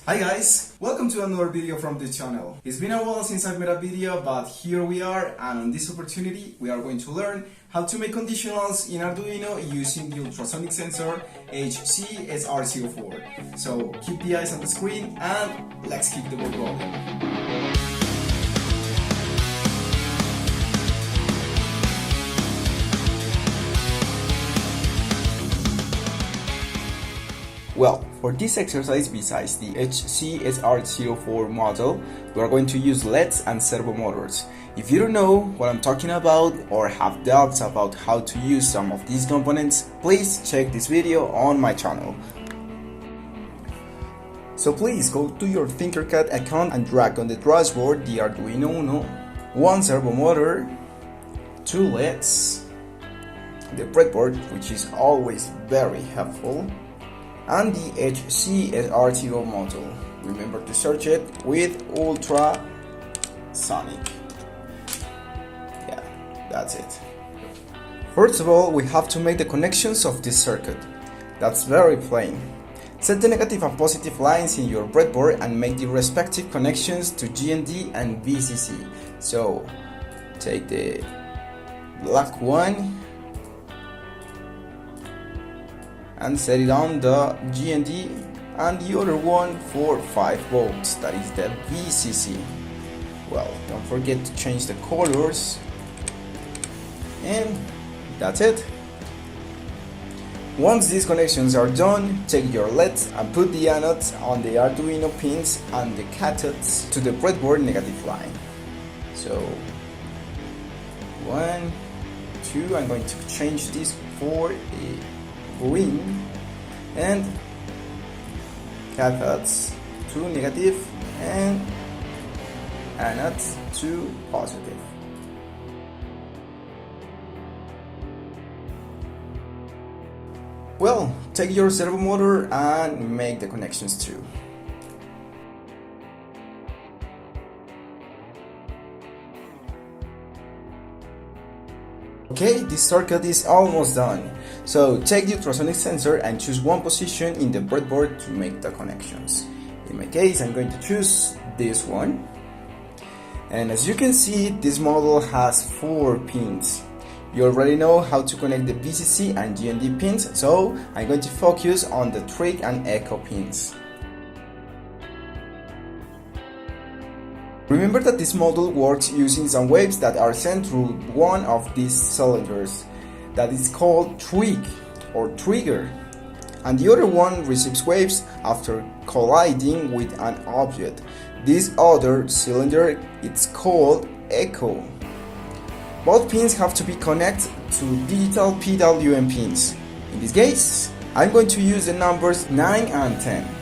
Hi guys, welcome to another video from the channel. It's been a while since I've made a video, but here we are, and on this opportunity we are going to learn how to make conditionals in Arduino using the ultrasonic sensor HCSR04. So keep the eyes on the screen and let's keep the ball rolling. Well, for this exercise, besides the HCSR04 model, we are going to use LEDs and servo motors. If you don't know what I'm talking about or have doubts about how to use some of these components, please check this video on my channel. So please go to your Tinkercad account and drag on the dashboard the Arduino Uno, one servo motor, two LEDs, the breadboard, which is always very helpful, and the HCSR module. Remember to search it with Ultrasonic. Yeah, that's it. First of all, we have to make the connections of this circuit. That's very plain. Set the negative and positive lines in your breadboard and make the respective connections to GND and VCC. So, take the black one and set it on the GND, and the other one for 5 volts, that is the VCC. Well, don't forget to change the colors, and that's it. Once these connections are done, take your LEDs and put the anodes on the Arduino pins and the cathodes to the breadboard negative line. So 1, 2, I'm going to change this for a green, and cathodes to negative and anodes to positive. Well, take your servo motor and make the connections too. Okay, this circuit is almost done. So take the ultrasonic sensor and choose one position in the breadboard to make the connections. In my case, I'm going to choose this one. And as you can see, this model has 4 pins. You already know how to connect the VCC and GND pins, so I'm going to focus on the trig and echo pins. Remember that this model works using some waves that are sent through one of these cylinders that is called trig or trigger, and the other one receives waves after colliding with an object. This other cylinder is called echo. Both pins have to be connected to digital PWM pins. In this case, I'm going to use the numbers 9 and 10.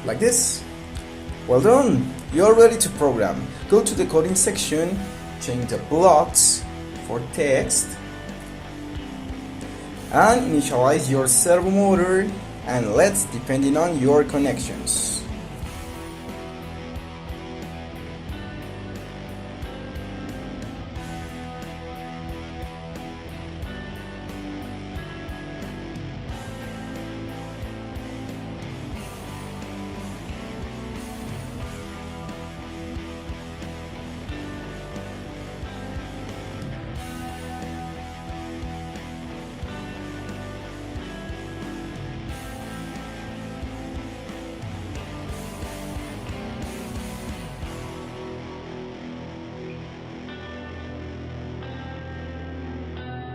Like this. Well done! You're ready to program. Go to the coding section, change the blocks for text, and initialize your servo motor and LEDs depending on your connections.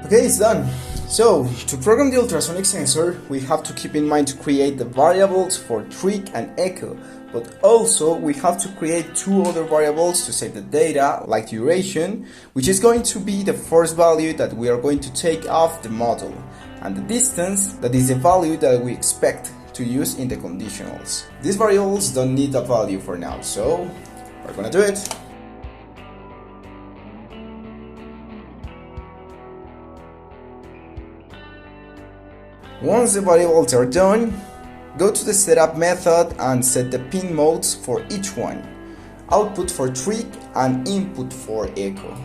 Okay, it's done. So, to program the ultrasonic sensor, we have to keep in mind to create the variables for trig and echo, but also we have to create 2 other variables to save the data, like duration, which is going to be the first value that we are going to take off the model, and the distance, that is the value that we expect to use in the conditionals. These variables don't need a value for now, so we're gonna do it. Once the variables are done, go to the setup method and set the pin modes for each one, output for trig and input for echo.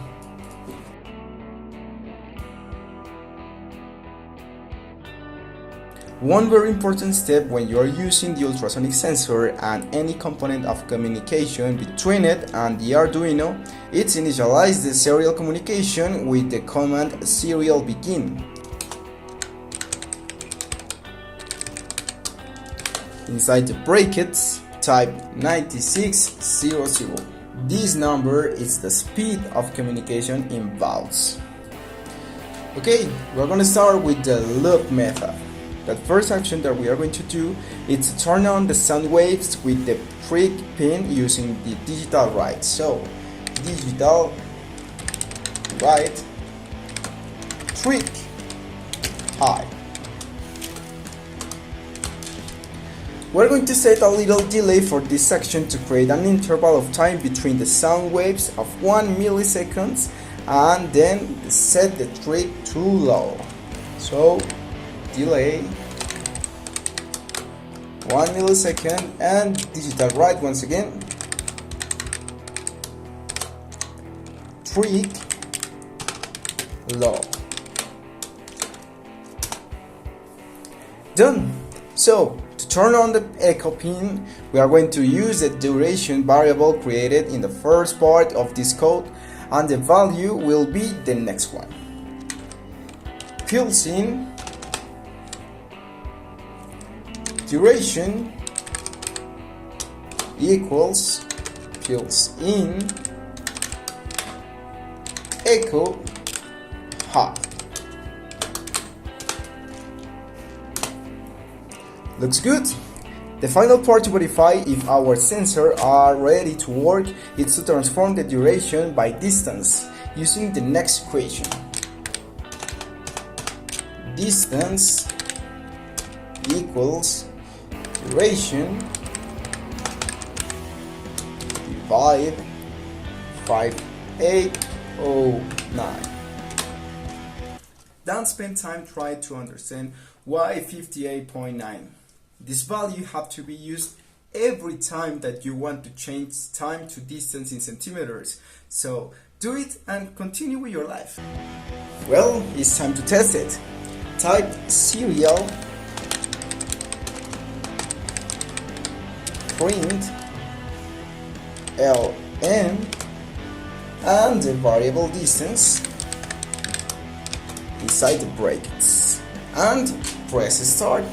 One very important step when you are using the ultrasonic sensor and any component of communication between it and the Arduino, is initialize the serial communication with the command serial begin. Inside the brackets, type 9600. This number is the speed of communication in volts. Okay, we're going to start with the loop method. The first action that we are going to do is to turn on the sound waves with the trig pin using the digital write. So, digital write trig high. We're going to set a little delay for this section to create an interval of time between the sound waves of 1 millisecond and then set the trig to low. So, delay 1 millisecond and digital write once again, trig low. Done. So to turn on the echo pin, we are going to use the duration variable created in the first part of this code, and the value will be the next one. Fills in duration equals fills in echo high. Looks good. The final part to verify if our sensors are ready to work is to transform the duration by distance using the next equation. Distance equals duration divide 5809. Don't spend time trying to understand why 58.9. This value have to be used every time that you want to change time to distance in centimeters. So do it and continue with your life. Well, it's time to test it. Type serial print ln and the variable distance inside the brackets and press start.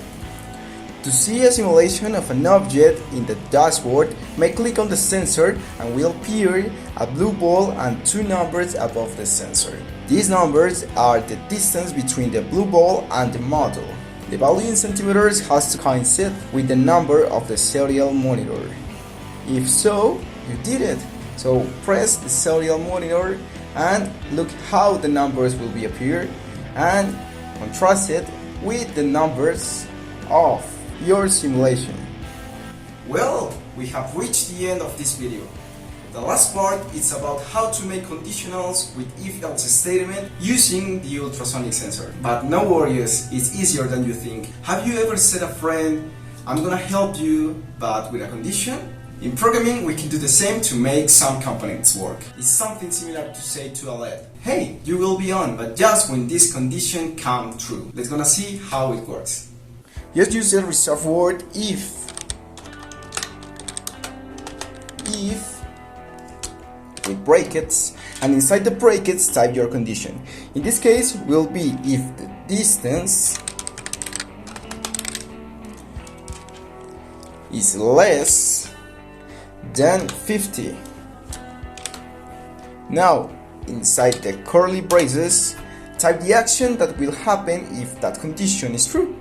To see a simulation of an object in the dashboard, may click on the sensor and will appear a blue ball and two numbers above the sensor. These numbers are the distance between the blue ball and the model. The value in centimeters has to coincide with the number of the serial monitor. If so, you did it. So press the serial monitor and look how the numbers will be appear and contrast it with the numbers of your simulation. Well, we have reached the end of this video. The last part is about how to make conditionals with if-else statement using the ultrasonic sensor. But no worries, it's easier than you think. Have you ever said a friend, I'm gonna help you, but with a condition? In programming, we can do the same to make some components work. It's something similar to say to a LED, hey, you will be on, but just when this condition comes true. Let's gonna see how it works. Just use the reserved word if with brackets, and inside the brackets type your condition. In this case will be if the distance is less than 50. Now inside the curly braces type the action that will happen if that condition is true.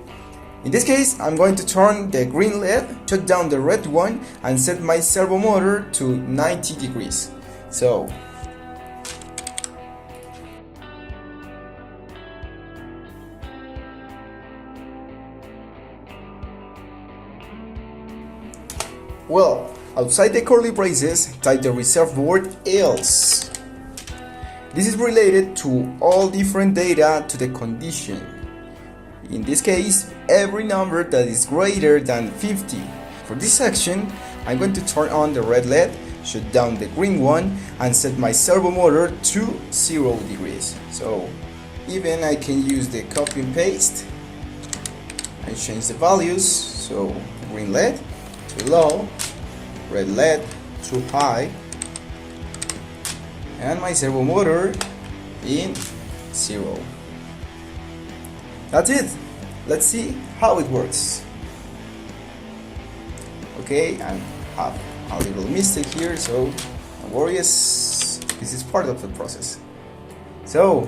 In this case, I'm going to turn the green LED, shut down the red one, and set my servo motor to 90 degrees. So, well, outside the curly braces, type the reserved word else. This is related to all different data to the condition. In this case, every number that is greater than 50. For this section, I'm going to turn on the red LED, shut down the green one, and set my servo motor to 0 degrees. So even I can use the copy and paste I change the values, so green LED to low, red LED to high, and my servo motor in 0. That's it. Let's see how it works. Okay, I have a little mistake here, so no worries, this is part of the process. So,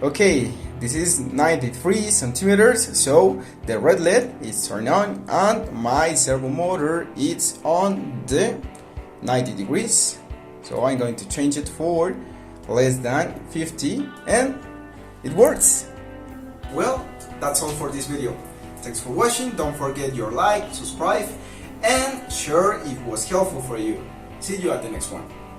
okay, this is 93 centimeters, so the red LED is turned on and my servo motor is on the 90 degrees. So I'm going to change it for less than 50 and it works. Well, that's all for this video. Thanks for watching. Don't forget your like, subscribe and share if it was helpful for you. See you at the next one.